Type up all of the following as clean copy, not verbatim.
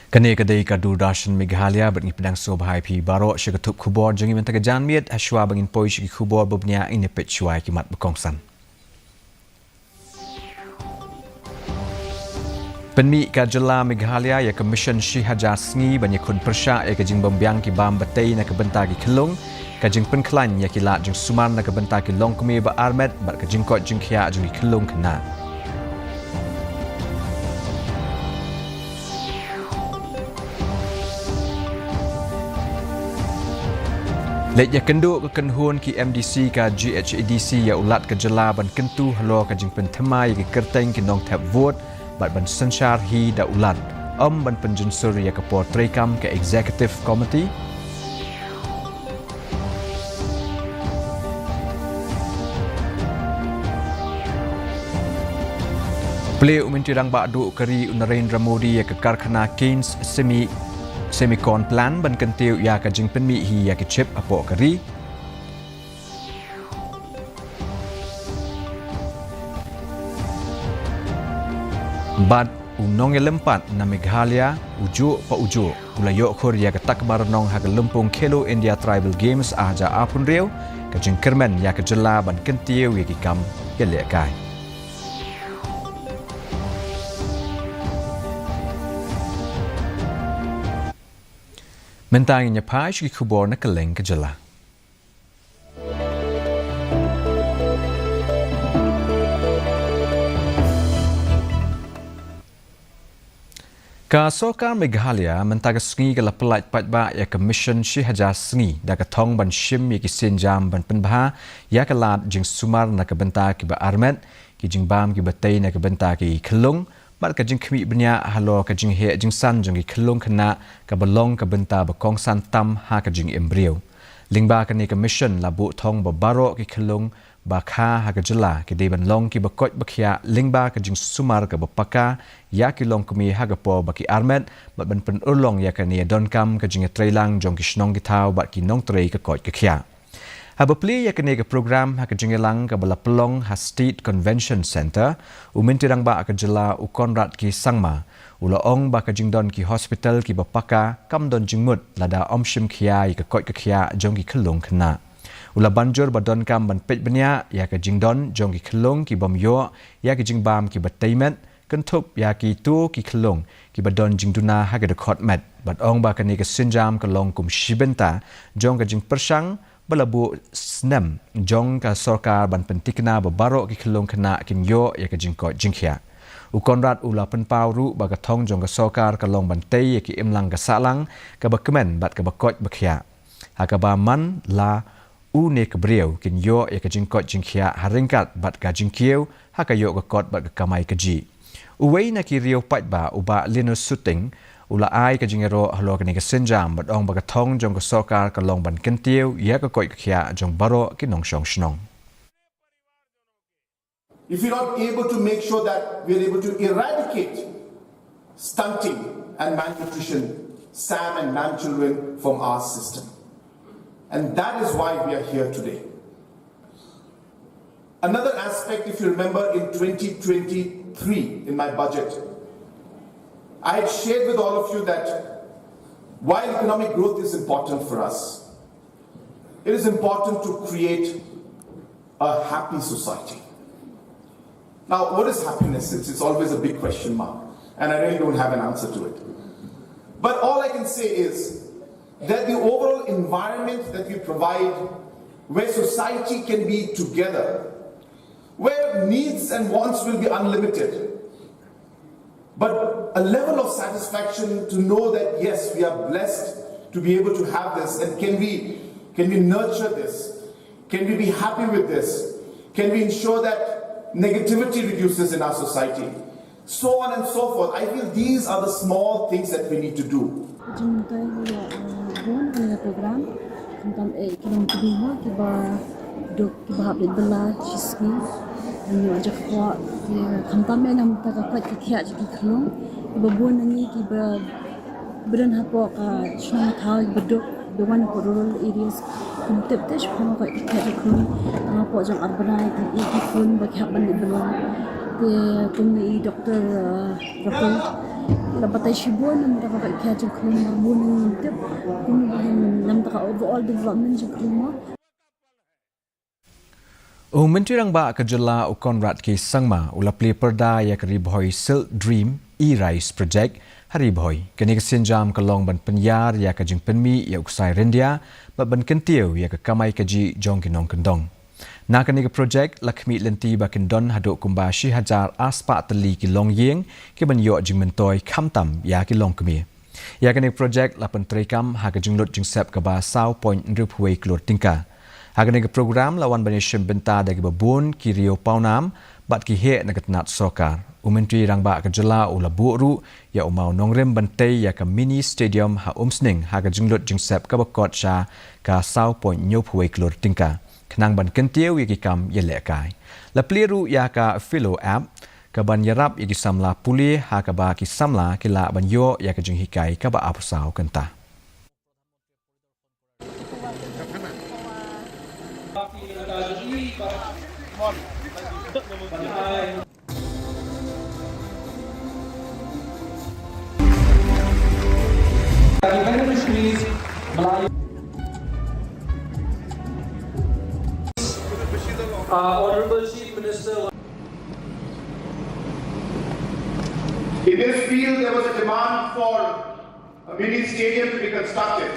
Kani kadai kadu dashan Meghalaya berngi pedang sobhai pi baro syakatup kubor jangi mentaka janmiat haswa bangin poi syaki kubor bebnya ini pet syuai kimat berkongsan. Penmi kajela Meghalaya ya Commission KHASI banyak kun persya ya kajing bambiang ki bam batai na kebentar ki kelung kajing penklan ya kilat jing sumar na kebentar ki long kumi ba armet bat kajing kot jing kia jing kelung kena. Lek ya kenduk ke kenhun ki MDC ka GHADC ya ulat ke jela ban kentu halo ka jing pentemai ki kerteng ki nong tap vote bat ban sensyar hi da ulat ban penjunsur ya ke portrekam ke executive committee Play umintirang bakdu keri Narendra Modi ya ke karkhana Keynes Semiconductor plan ban kentiu ya ka jing penmi hi ya ke chip apo keri Bad unong ya lempat na Meghalaya ujuk pa ujuk ulayok khur ya ke takbar nong ha ke lempung Khelo India Tribal Games aja apun riau ka jing kermen ya ke jela ban kentiu ya ki kam ya lekai Mentangnya pai syaki kubor na keleng ke jela. Ka sokar Meghalaya mentaga sengi ke lapelait patba ya Commission KHASI da ka thong ban shim ya ki senjam ban penbha ya ka lat jing sumar na ka benta ki ba armet ki jing bam ki batai na ka benta ki kelung Mat ka jing khmi bnya halo ka jing he jing san jong ki khlong khna ka balong ka benta ba kong san tam ha ka jing embryo lingba ka ni commission labu thong ba baro ki khlong ba kha ha ka jela ki de ban long ki ba koj ba khya lingba ka jing sumar ka ba paka ya ki long kmi ha ka po ba ki armet ba ban pen urlong ya ka ni don kam ka jing trailang jong ki shnong ki thau ba ki nong trei ka koj ka khya Habapli ya kene ke program ha kejengelang ke bala pelong ha State Convention Center umintirang ba ke jela u konrad ki sangma ula ong ba ke jingdon ki hospital ki bapaka kam don jingmut lada omshim khia ke koi ke khia jong ki khlong khna ula banjur ba don kam ban pet bnya ya ke jingdon jong ki khlong ki bam yo ya ke jingbam ki bataimet kentup ya ki tu ki khlong ki badon jingduna ha ke khot met bat ong ba kene ke sinjam ke long kum shibenta jong ke jing persang balabu snem jong ka sorkar ban pentikna babaro ki khlong khna kim yo ya ka jingko jingkhia u konrad ula penpau ru ba ka thong jong ka sorkar ka long ban tei ya ki imlang ka salang ka ba kemen bat ka ba koj ba khia ha ka ba man la u ne ka breu kin yo ya ka jingko jingkhia haringkat bat ka jingkieu ha ka yo ka kot bat ka kamai ka ji u wei na ki riau pat ba u ba linus shooting ula ai ka jingero halo ka ni ka senjam bat ong ba ka thong jong ka sokar ka long ban kentiu ya ka koi ka khia jong baro ki nong shong shnong If you're not able to make sure that we're able to eradicate stunting and malnutrition, SAM and MAM children from our system. And that is why we are here today. Another aspect, if you remember, in 2023 in my budget, I had shared with all of you that while economic growth is important for us, it is important to create a happy society. Now, what is happiness? It's always a big question mark, and I really don't have an answer to it. But all I can say is that the overall environment that we provide, where society can be together, where needs and wants will be unlimited, but a level of satisfaction to know that yes, we are blessed to be able to have this, and can we nurture this? Can we be happy with this? Can we ensure that negativity reduces in our society? So on and so forth. I feel these are the small things that we need to do. Ano aja ko kantame nam ta ka ka khia ji khlong ba bon ni ki ba bran ha po ka shna tha bedok the one for rural areas kuntep te shkho ka khia ji khlong ma po jang urbanite ki ki khun ba khia ban ni belon ke kun ni doctor Labatay Shibuan nam taka ka kaya jeng kelung marbun ng ngintip. Kung nam taka overall development jeng kelung. Menteri Rang Ba Kejela Konrad K Sangma ulapli perda ya keribhoi Silk Dream E-Rise Project haribhoi kini kesinjam kelong ban penyar ya kejeng penmi ya uksai rendia ban kentiu ya ke kamai keji jong kinong kendong. Na kini ke projek lakmi lenti ba kendon haduk kumba shi hajar aspa teli kilong yeng ke ban yo jing mentoi kamtam ya kilong kemi. Ya kini projek lapan terikam ha kejeng lut jing sep ke ba sau point rupuai kelur tingka. Hagan ke program lawan banishim benta dagi babun kirio paunam bat ki he nagatnat sokar. Menteri Rang Ba Kejela ula buuru ya umau nongrem bantai ya ke mini stadium ha umsning ha ke jinglut jingsep ka bakot sha ka sau point nyophuai klur tingka. Kenang ban kentiu ya ki kam ya lekai. La pliru ya ka philo app ka ban yarap ya ki samla pulih ha ka ba ki samla kila ban yo ya ke jing hikai ka ba apusau kenta. Honorable Chief Minister. In this field, there was a demand for a mini stadium to be constructed.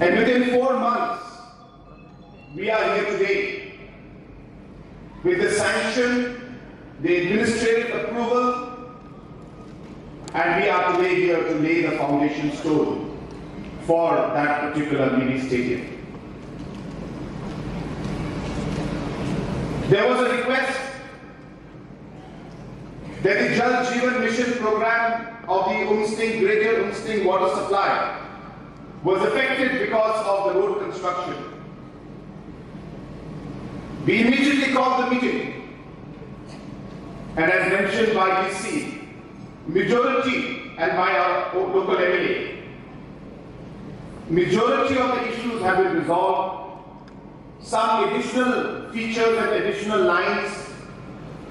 And within 4 months, we are here today with the sanction, the administrative approval, and we are today here to lay the foundation stone for that particular mini stadium. There was a request that the Jal Jeevan Mission program of the Greater Umsting water supply was affected because of the road construction. We immediately called the meeting, and as mentioned by DC, majority and by our local MLA, majority of the issues have been resolved. Some additional features and additional lines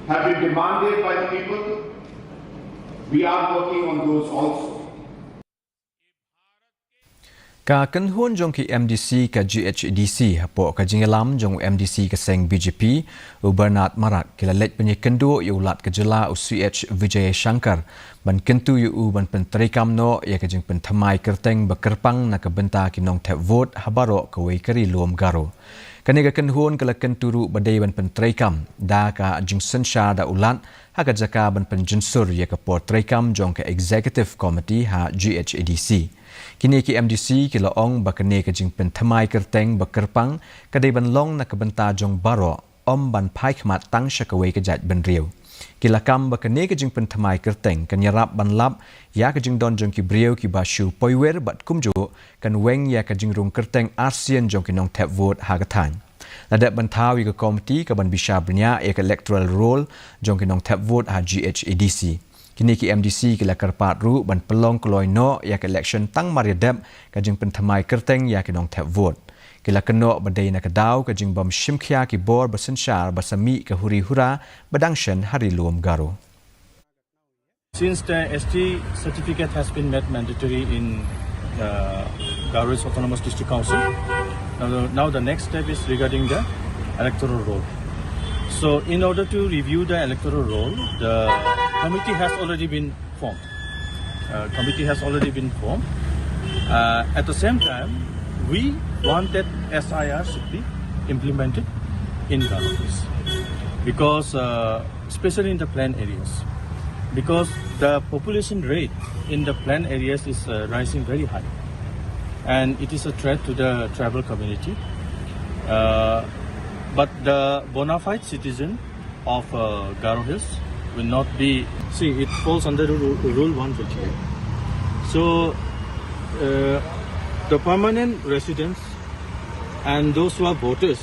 have been demanded by the people. We are working on those also. Ka kenhun jong ki MDC ka GHDC hapo ka jingelam jong MDC ka seng BJP Bernard Marak kila let penye kendo ulat Kejela UCH Vijay Shankar ban kentu yu ban penterikam no ya ka jing penthamai kerteng bekerpang na ka benta kinong tap vote habaro ka wei kari luom garo. Kani ka kenhun kala kenturu badai ban penterikam da ka jing sensha da ulat ha ka jaka ban penjensur ya ka portrekam jong ka executive committee ha GHDC. Kini ki MDC kila ong bakane ka jing penthamai kerteng bekerpang kadai ban long na kabenta jong baro om ban pai khmat tang shakawai ka jat ban riu. Kila kam bakane ka jing penthamai kerteng kan yarap ban lap ya ka jing don jong ki briu ki bashu poiwer bat kumjo kan weng ya ka jing rung kerteng ASEAN jong ki nong tap vote ha ka than. Ladat ban tawi ka komiti ka ban bisha bernya ya ka electoral roll jong ki nong tap vote ha GHADC. Kini ki MDC kila kerpat ru ban pelong keloi no ya ke election tang mariadab ka jing penthamai kerteng ya ke nong tap vote. Kila keno badai na kadau ka jing bam shimkhia ki bor basensyar basami ka huri hura badangshan hari luom garo. Since the ST certificate has been made mandatory in Garo's Autonomous District Council, now the next step is regarding the electoral roll. So in order to review the electoral roll, the committee has already been formed. At the same time, we want that SIR should be implemented in Garo because, especially in the planned areas, because the population rate in the planned areas is rising very high, and it is a threat to the tribal community. But the bona fide citizen of Garo Hills will not be. See, it falls under Rule 128. So, the permanent residents and those who are voters,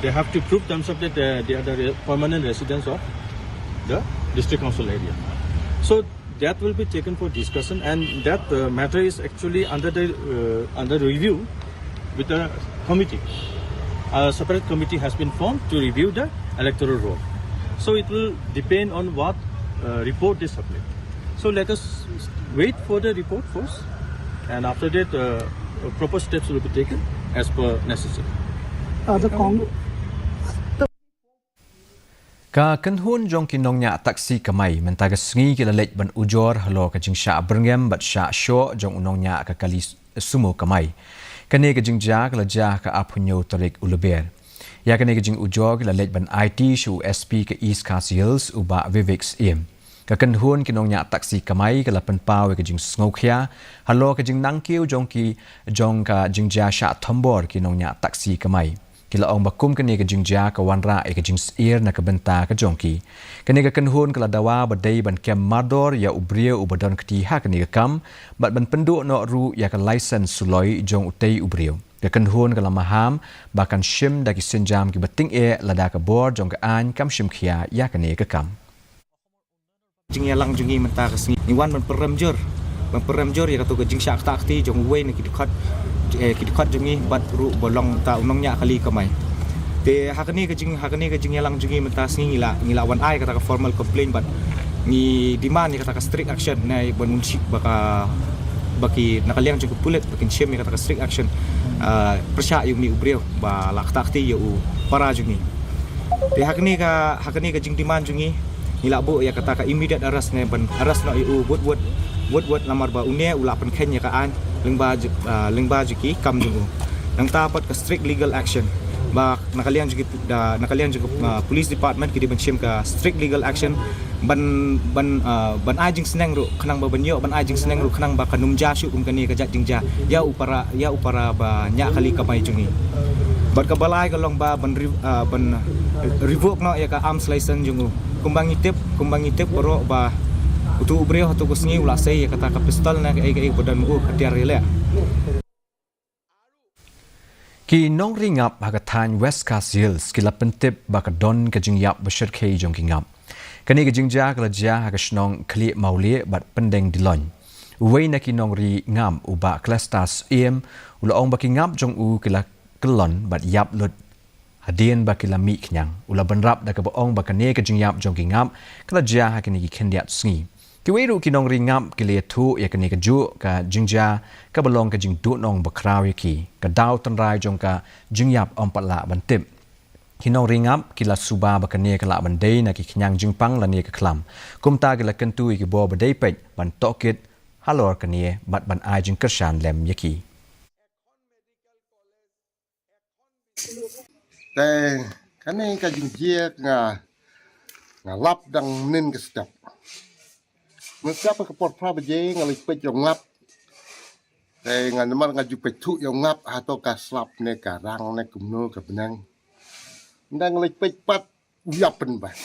they have to prove themselves that they are the permanent residents of the district council area. So that will be taken for discussion, and that matter is actually under review with the committee. A separate committee has been formed to review the electoral roll. So it will depend on what report they submit. So let us wait for the report first, and after that, proper steps will be taken as per necessary. The Congress. Ka kenhun jong kinong nya taksi kamai mentaga sengi kila lej ban ujor halo ka jing sha berngem bat sha sho jong unong nya ka kali sumo kamai. Kane ka jing ja kala ja ka apunyo tarik uluber. Ya kane ka jing ujor kila lej ban IT shu SP ka East KHASI Hills uba Vivix im. Ka kenhun kinong nya taksi kamai kala penpaw ka jing sngokhya halo ka jing nangkiu jong ka jing ja sha thombor kinong nya taksi kamai. Kila ong bakum kani ka jingja ka wanra e ka jings ear na ka benta ka jongki. Kani ka kenhun kala dawa badai ban kem mador ya ubrio ubadon kati ha kani ka kam bat ban pendu no ru ya ka license suloi jong utei ubrio. Ka kenhun kala maham bakan shim da ki senjam ki bating e lada ka bor jong ka an kam shim khia ya kani ka kam. Jing yalang jungi menta ka singi ni wan ban peremjor ya ka to ka jing syak takti jong wei na ki dikat jungi bat ru bolong ta unong nya kali kamai te hakani ka jing yalang jungi menta singi ngila wan ai kata ka formal complaint bat ni demand ni kata ka strict action na bon munsik baki nakaliang jung pulit bakin shem kata ka strict action persya yung ni ubreo ba laktakti yu para jungi te hakani ka jing demand jungi ngila bo ya kata ka immediate arrest ne ban arrest no yu buat lamar ba unia ula pen kenya ka an lengba juki kam jungu nang tapat ka strict legal action ba nakalian juki police department ki dibensim ka strict legal action ban ajing seneng ru kanang ba banyo ban ajing seneng ru kanang ba kanum jasyu kani ka jat jingja ya upara ba nya kali ka mai jungi bat ka balai ka long ba ban revoke no ya ka arms license jungu kumbang itip baro ba utu ubreo hatu kusngi ula sei kata ka pistol na ai bodan mu hatiar rela Ki nong ringap hagathan West KHASI Hills kila pentip bakadon ka jingyap bashir khei jong kingap kani ka jingja kala ja hagashnong kli mauli bat pendeng dilon wei na ki nong ri ngam uba klastas em ula ong bakingap jong u kila kelon bat yap lut hadien bakila mi knyang ula banrap da ka boong bakane ka jingyap jong kingap kala ja hakini ki khendiat sngi Kiweru kinong ringap kile tu ya kani ka ju ka jingja ka balong ka jing du nong bakraw ki ka daw tanrai jong ka jingyap ompala bantip kinong ringap kila suba bakane kala bandai na ki knyang jingpang lani ka klam kumta kila kentu ki bo badai pej ban tokit halor kani bat ban ai jing kershan lem yaki te kani ka jingjia nga lap dang nin ka step Mengapa ke port prabaje ngalih pej yang ngap ngan mar ngaju petu yang ngap atau ka slap ne karang ne kumno ka benang ndang ngalih pej pat uyapen ba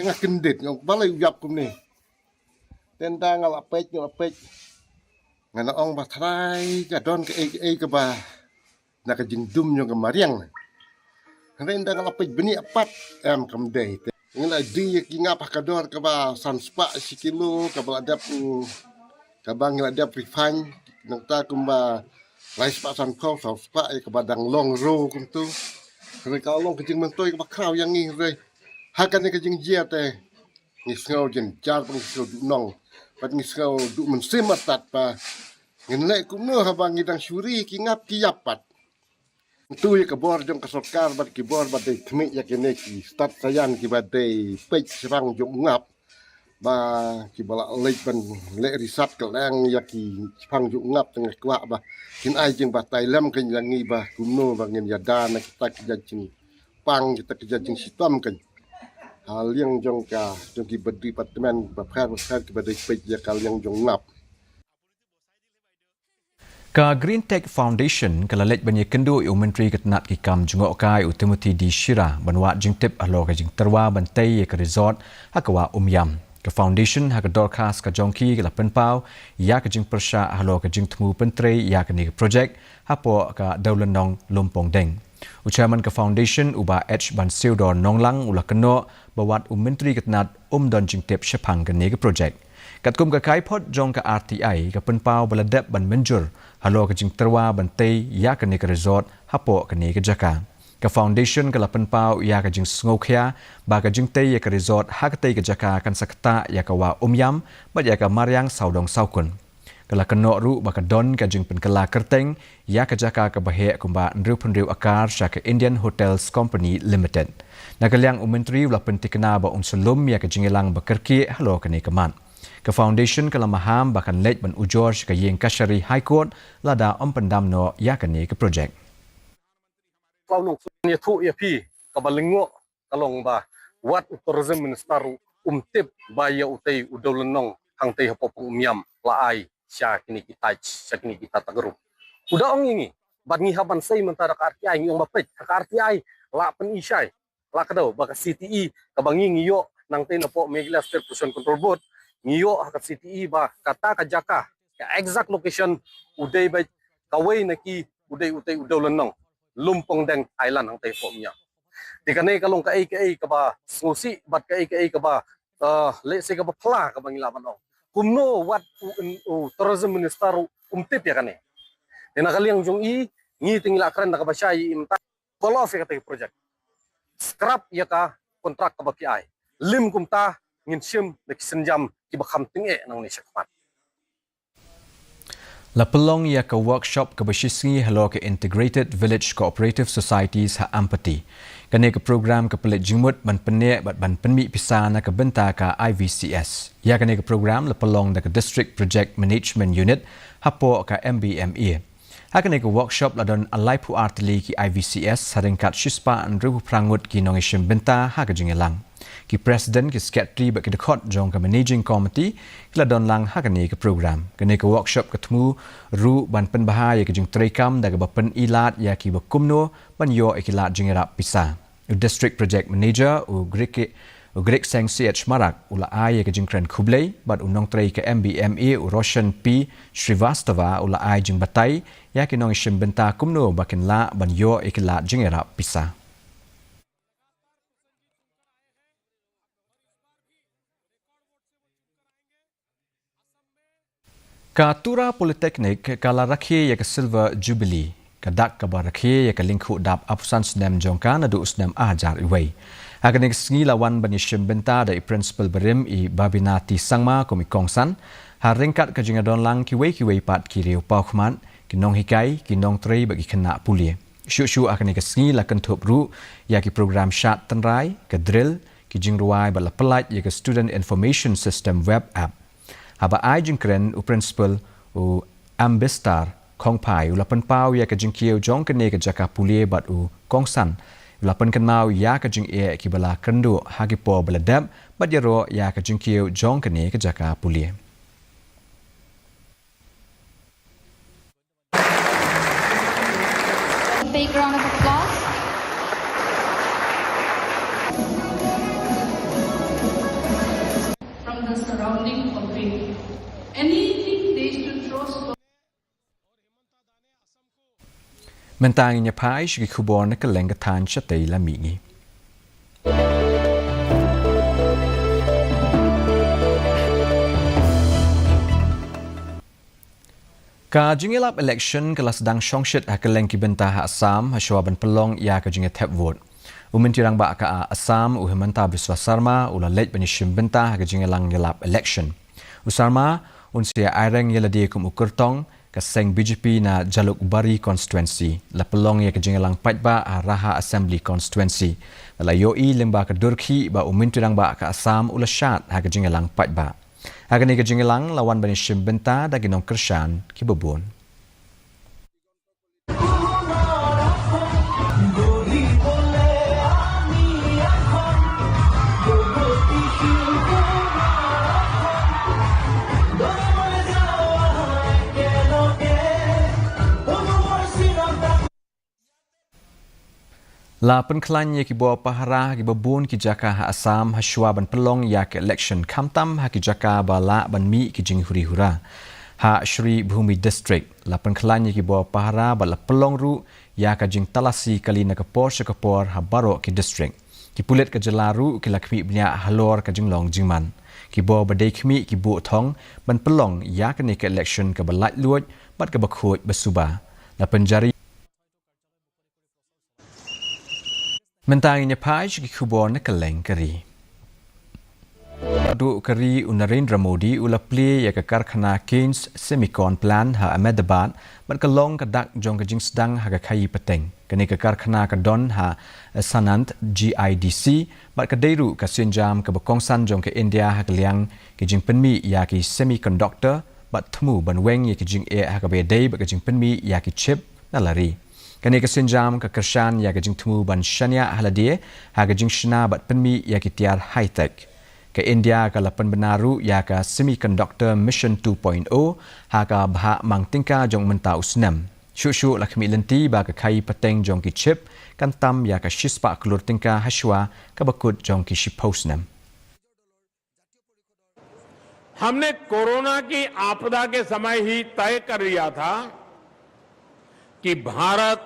tengah kendit ngok balai uyap kum ni tendang ngalap pej ngan ong ba trai ka don ke ke ba na ka jingdum yang kemariang ndang ngalap pej beni apat am kam dei Ngala di ngap hakador ka ba sanspa sikilo ka ba adap ka ba ngala adap refine nang ta kumba rice pa san ko spa ka ba dang long ro kum tu re ka long ka jing mentoy ka ba kraw yang ni re hakan ka jing jia te ni sngo jin jar pang so du nong pat ni sngo du men sematat pa ngale kum no ha ba ngidang syuri ki ngap ki yapat tu ya kabor jong kasokar bat kibor bat dei thmi ya kene ki start sayan ki bat dei pej serang jong ngap ba ki bala lei ban le risat kelang ya ki phang jong ngap tengah kwa ba kin ai jing ba tai lam kan yang ngi ba kuno ba ngin ya da na kita ki jing pang kita ki jing sitam kan hal yang jong ka jong ki bat departemen ba phar ki bat dei pej ya kal yang jong ngap Ka Green Tech Foundation kala lej banyak kendu yu menteri ketnat ki kam jungok kai u Timothy di Shira banwa jingtip alo ka jing terwa bantai ka resort hakawa umyam ka foundation haka dorkas ka jongki kala penpau ya ka jing persha alo ka jing tmu pentrei ya ka ni project hapo ka daulanong lumpong deng u chairman ka foundation uba H ban seudor nonglang ula keno bawat menteri ketnat don jingtip shapang ka ni project Katkum ka kai pot jong ka RTI ka penpau baladap ban menjur halo ka jing terwa bantai ya ka ni ka resort hapo ka ni ka jaka Ke foundation ke lapan pau ya ke jing sngokya ba ke jing te ya ke resort ha ke te ke jaka kan sakta ya ke wa umyam ba ya ke maryang saudong saukun. Kala kenok ru ba ke don ke jing penkela kerteng ya ke jaka ke bahek kumba nriu penriu akar sya ke Indian Hotels Company Limited. Nakaliang umentri lapan tikena ba unsulum ya ke jingilang bekerki halo kene keman. Ke foundation ke lamaham bahkan lej ban ujor ke yeng kashari high court lada pendam no ya kene ke projek. Kau nung ya tu ya pi kabalingo kalong ba what tourism minister tip baya utai udolenong hang tei hapopong umyam laai sya kini kita tagaru udah ong ini bat ngi haban sei mentara ka RTI ngi ong bapet ka RTI la pen isai la kadau ba ka CTE kabangi ngiyo nang tei napo Meghalaya State Pollution Control Board ngiyo ka CTE ba kata ka jaka ka exact location udai ba kawai naki udai utai udolenong lumpong deng Thailand ang tayo po niya. Di kanay kalong ka ba ngusi bat ka ba let's say ka ba pala ka bang ilaban o. Kumno what tourism minister tip ya kanay. Di nakaliang jong ngiting lakran na ka ba siya imta call off ya ka tayo project. Scrap ya ka kontrak ka ba kiay. Lim kumta nginsim na kisenjam kibakam tinge nang ni syakmat. La pelong ya ke workshop ke bersisngi halo ke Integrated Village Cooperative Societies ha empathy. Kene ke program ke pelit jimut ban penek ban penmi pisana ke benta ke IVCS. Ya kene ke program la pelong da ke District Project Management Unit hapo ke MBME. Ha kene ke workshop la don alai pu artili ki IVCS haringkat shispa andru prangut ki nongishim benta ha ke jingelang. Ki President ki Secretary bak ki dekot jong ke Managing Committee kila don lang hakani ke program. Kene ke workshop ketemu ru ban penbahaya ke jing terekam da ke bapen ilat ya ki bakumno ban yo ikilat jingerap pisah. District Project Manager Greg Seng CH Marak ula ai ke jing kren kublai bat unong trei ke MBMA Roshan P Srivastava ula ai jing batai ya ki nong ishim benta kumno bakin la ban yo ikilat jingerap pisah. Ka Tura Polytechnic kala rakhe ya ke silver jubilee kadak ka barakhe ya ke lingku dap apusan snem jongka na du snem ajar iwei agane sngi lawan banishim benta da principal berim I babinati sangma komi kongsan haringkat ka jingadon lang kiwei pat kiriu paukhman kinong hikai kinong trei bagi kena pulie shu agane ke sngi la kan thop ru ya ki program shat tanrai ke drill ki jingruai bala pelat ya ke student information system web app haba ai jingkren u principal u ambistar kongpai u lapan pau ya ka jingkieu jong kene ka jaka pulie bat u kongsan u lapan kan mau ya ka jing e ki bala kendu hagi po beladap bat yaro ya ka jingkieu jong kene ka jaka pulie. Big round of applause. From the surrounding public. Anything they should throw stones. Mentang nya pai shi kubon ka lenga tan chatei la mingi. Ka jingilap election kelas sedang syongshit hakeleng ki bentah Assam hasyaban pelong ya ka jinge tap vote. Umentirang ba ka Assam u Hemanta Biswa Sarma ula lej banishim bentah ka jingelang ngilap election. Usarma unsia aireng yeladi kum ukurtong ka seng BJP na Jaluk Bari constituency la pelong ya ka jingelang patba Raha Assembly constituency. La yoi lemba ka Durki ba umentirang ba ka Assam ula syat ha ka jingelang patba. Agani ke jingelang lawan banishim benta da ginong kershan ki bebun. La penklan ki bawa paharah ki babun ki jaka ha Assam ha Shwaban pelong ya ke election kamtam ha ki jaka bala ban mi ki jing huri hura ha Shri Bhumi district la penklan ki bawa paharah bala pelong ru ya ka jing talasi kali na kapor ha baro ki district ki pulet ke jelaru ki lakmi bnya halor ka jing long jingman ki bawa badai kmi ki bu thong ban pelong ya ke ni ke election ka balat luoj bat ka bakhoj basuba la penjari Mentanginya page ki kubor na kaleng kari. Adu kari Narendra Modi ula play ya ke karkhana Keynes Semicon plan ha Ahmedabad berkelong kedak jong ke jing sedang ha ke kai peteng. Kini ke karkhana ke don ha Sanant GIDC ber ke deiru ke sinjam ke bekongsan jong ke India ha ke liang ke jing penmi ya ki Semiconductor bat temu ban weng ya ke jing ha ke bedai ber ke jing penmi ya ki chip na lari. Kini ke sinjam ke kershan ya ke jing temu ban shania haladie ha ke jing shna bat penmi ya ki tiar high tech. Ke India ke lapan benaru ya ke Semiconductor Mission 2.0 ha ke bahak mang tingka jong menta usnam. Syuk-syuk lah kami lenti ba ke kai peteng jong ki chip kan tam ya ke shispa kelur tingka hashwa ke bakut jong ki shiposnam. हमने कोरोना की आपदा के समय ही तय कर लिया था कि भारत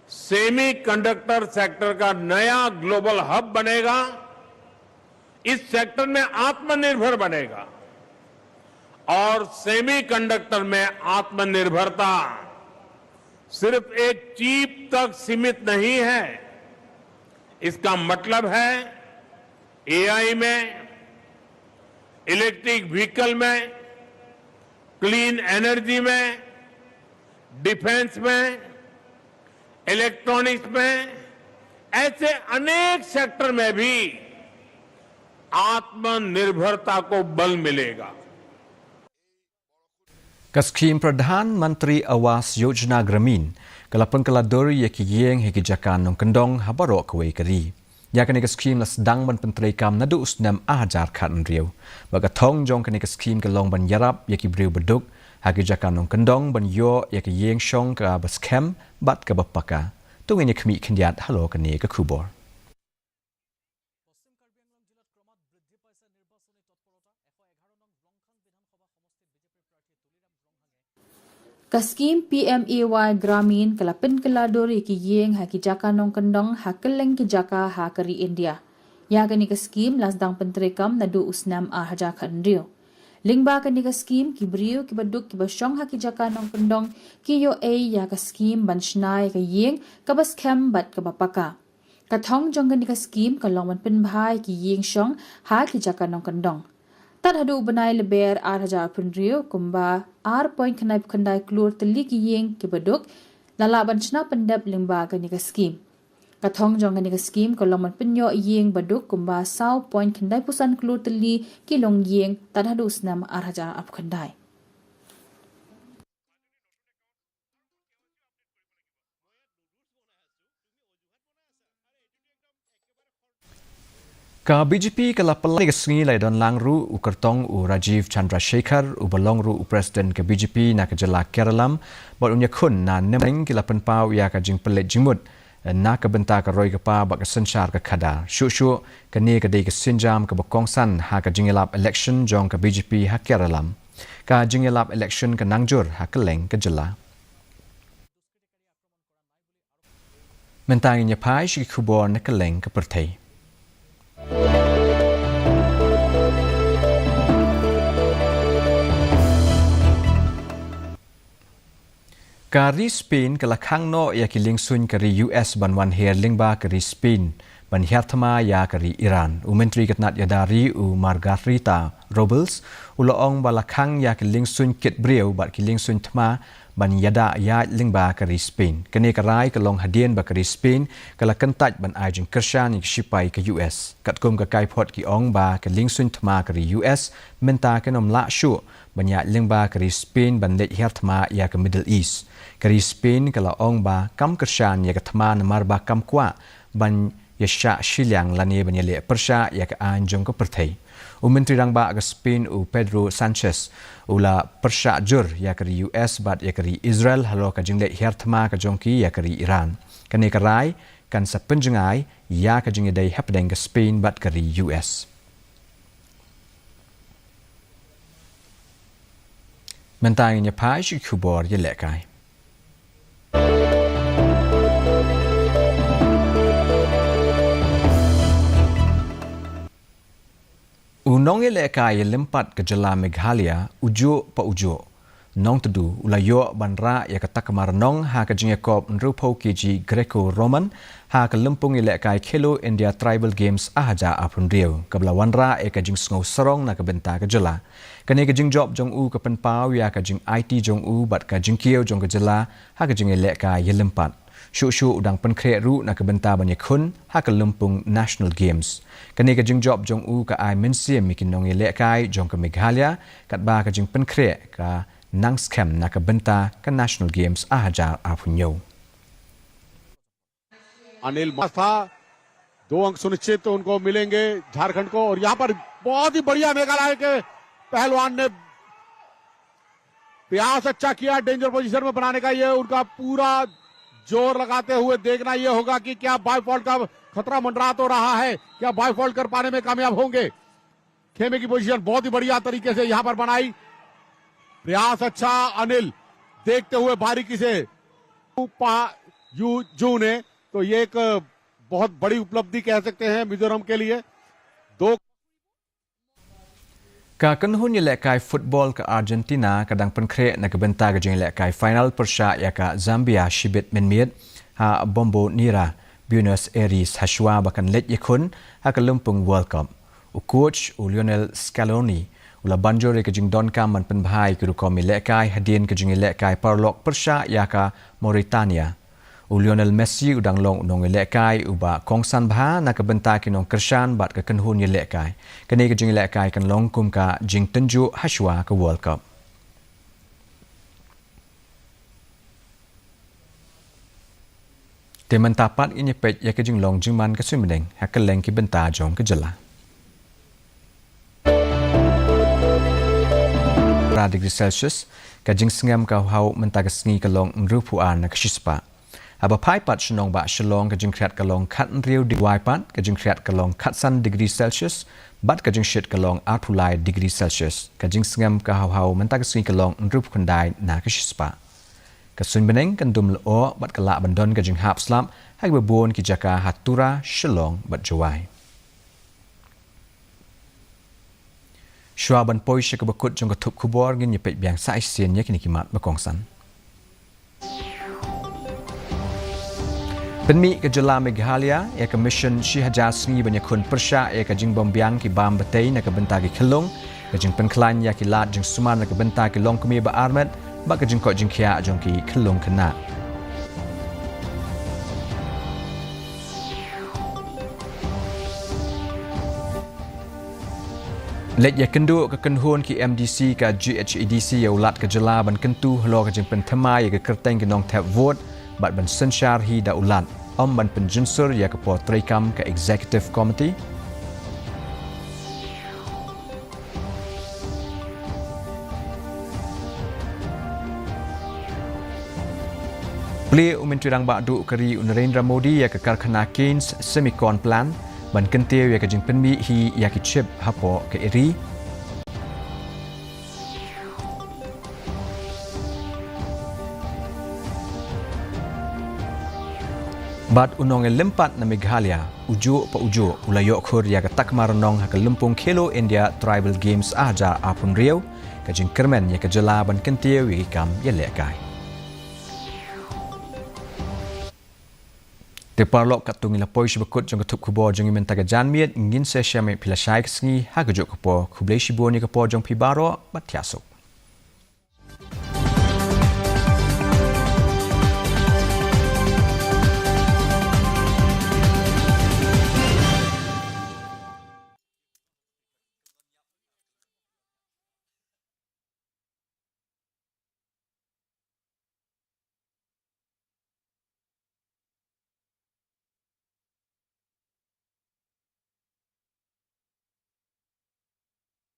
सेमीकंडक्टर सेक्टर का नया ग्लोबल हब बनेगा, इस सेक्टर में आत्मनिर्भर बनेगा और सेमीकंडक्टर में आत्मनिर्भरता सिर्फ एक चिप तक सीमित नहीं है। इसका मतलब है एआई में, इलेक्ट्रिक व्हीकल में, क्लीन एनर्जी में, डिफेंस में, इलेक्ट्रॉनिक्स में, ऐसे अनेक सेक्टर में भी आत्मनिर्भरता को बल मिलेगा। Kaskim Pradhan Menteri Awas Yojana Gramin kalapan kaladori ya ki yeng he ki jakan nong kendong habaro kwe kari. Ya kani kaskim la sedang ban penteri kam nadu usnam ajar khat riu. Baga thong jong kani kaskim kalong ban yarap ya ki briu beduk ha ki jakan nong kendong ban yo ya ki yeng shong ka baskem bat ka bapaka. Tungini khmi khindiat halo kani ka khubor. Kaskim PMAY Gramin kelapin keladori ki yeng ha ki jaka nong kendong ha keleng ki jaka ha kari India. Ya kani kaskim lasdang penterekam nadu usnam a haja khandrio. Lingba kani kaskim ki briu ki baduk ki basyong ha ki jaka nong kendong ki yo a ya kaskim banshnai ka yeng ka baskem bat ka bapaka. Kathong jong kani kaskim kalong man penbhai ki yeng shong ha ki jaka nong kendong. Tad hadu benai leber arhaja penrio kumba point kenai kendai keluar teli ki yeng ki beduk lala banchna pendap limba kani ka skim. Kathong jong kani ka skim kolong man penyo yeng beduk kumba point kendai pusan keluar teli ki long yeng tad hadu snam arhaja ap kendai. Ka BJP kala pelai kesengi lai don langru u kertong u Rajiv Chandrasekhar u balongru u Presiden ke BJP na ke jela Keralam bot unya kun na nemeng kila penpau ya ka jing pelet jimut na ke benta ke roi ke pa bak ke sensyar ke kadar syuk-syuk ke ni ke dei ke sinjam ke bekongsan ha ke jingelap election jong ke BJP ha Keralam ka jingelap election ke nangjur ha keleng ke jela mentanginya pai shi kubor na keleng ke pertai. Kari Spain kelakang no ya kiling sun kari US banwan her lingba kari Spain ban hertama ya kari Iran. Menteri Ketnat Yadari u Margarita Robles uloong balakang ya kiling sun kit breu bat kiling sun tma ban yada ya lingba kari Spain. Kene karai kelong hadien ba kari Spain kalakentat ban ajing kershan ik shipai ke US. Katkum ka kai pot ki ong ba kiling sun tma kari US menta kenom la shu ban ya lingba kari Spain ban let hertama ya ke Middle East. Kari Spain kala ong ba kam kershan ya ke tma namar ba kam kwa ban ya sha shiliang lani ban ya le persha ya ke anjong ke pertai. Menteri rang ba ke Spain u Pedro Sanchez ula persha jur ya kari US bat ya kari Israel halo ka jingle hertma ka jongki ya kari Iran. Kane karai kan sa penjengai ya ka jingle dai hapdeng ke Spain bat kari US. Mentanginya pai shi kubor ya lekai. Unong ile kaya lempat ke jela Meghalaya ujo pa ujo. nong tedu ulayo banra ya katak maranong ha ka jingekop nrupo kg Greco Roman ha ka lempung ilekai Khelo India Tribal Games ahaja apun riau kabla wanra e ka jing sngo sarong na ka benta ka jela kane ka jing job jong u ka pen pau ya ka jing IT jong u bat ka jing kieu jong ka jela ha ka jing ilekai yelempat shu udang pen kre ru na ka benta banye khun ha ka lempung National Games kane ka jing job jong u ka ai mensim mikinong ilekai jong ka Meghalaya kat ba ka jing pen kre ka nang scam na ka benta ka National Games ahaja apunyo Anil था 2 अंक सुनिश्चित उनको मिलेंगे झारखंड को और यहां पर बहुत ही बढ़िया मेघालय के पहलवान ने प्रयास अच्छा किया डेंजर पोजीशन में बनाने का ये उनका पूरा जोर लगाते हुए देखना ये होगा कि क्या बायफॉल्ट का खतरा मंडरा तो रहा है क्या बायफॉल्ट कर पाने में कामयाब होंगे खेमे की पोजीशन बहुत ही बढ़िया तरीके से यहां पर बनाई प्रयास अच्छा अनिल देखते हुए बारीकी से जू ने तो ये एक बहुत बड़ी उपलब्धि कह सकते हैं मिजोरम के लिए 2 ka kanhun ilekai football ka Argentina kadang penkre na kabenta ka jing ilekai final persya ya ka Zambia shibit menmiet ha bombo nira Buenos Aires hashwa bakan let yakun ha ka lumpung World Cup u coach Lionel Scaloni ula banjore ka jing don kam man penbhai ku kom ilekai hadin ka jing ilekai parlok persya ya ka Mauritania Lionel Messi udang long nong ilekai uba kongsan bha na ka benta kinong kershan bat ka kanhun ilekai kani ka jing ilekai kan long kum ka jing tenju hashwa ka World Cup teman tapat ini pet ya ka jing long jing man ka swimming ha ka leng ki benta jong ka jela degree Celsius ka jing sngam ka hau menta ka sngi ka long ngrupuan na ka shispa aba pai pat shnong ba shlong ka jing khrat ka long khat riu diwai pat ka jing khrat ka long khat san degree Celsius bat ka jing shit ka long arthulai degree Celsius ka jing sngam ka hau menta ka swing ka long ngrup khundai na ka shispa ka sun beneng kan dum lo bat ka la bandon ka jing hap slap hai ba bon ki jaka hatura shlong bat jawai shwa ban poi she ka bakut jong ka thup khubor ngin ye pet byang sai sien ye kini kimat ba kongsan Penmi ke jela Meghalaya ya commission shi haja sngi banyak kun persya ya ka jing bombyang ki bam batei na ka benta ki khelong ka jing penklan ya ki lat jing suman na ka benta ki long kumi ba armet ba ka jing ko jing khia jong ki khelong kena Let ya kendu ka kenhun ki MDC ka GHEDC ya ulat ka jela ban kentu hlo ka jing pentema ya ka kerteng ki nong tap vote bat ban sensyar hi da ulat om ban penjunsur ya ka potrekam ka executive committee Ple umenturang ba'du kari Narendra Modi ya ka karkhana Keynes Semiconductor plan ban kentiu ya ka jing penmi hi ya ki chip hapo ka iri Bat unong lempat na Meghalaya ujo pa ujo ulayo khur ya ka takmaranong ha ka lumpung Khelo India Tribal Games aja apun riau ka jing kermen ya ka jela ban kentiu wi kam ya lekai Te parlok ka tungila poi shbakut jong ka thup khubo jong imen ta ka janmiet ngin se shame philashai sngi ha ka jo ka po khublei shiboni ka po jong phibaro batyasuk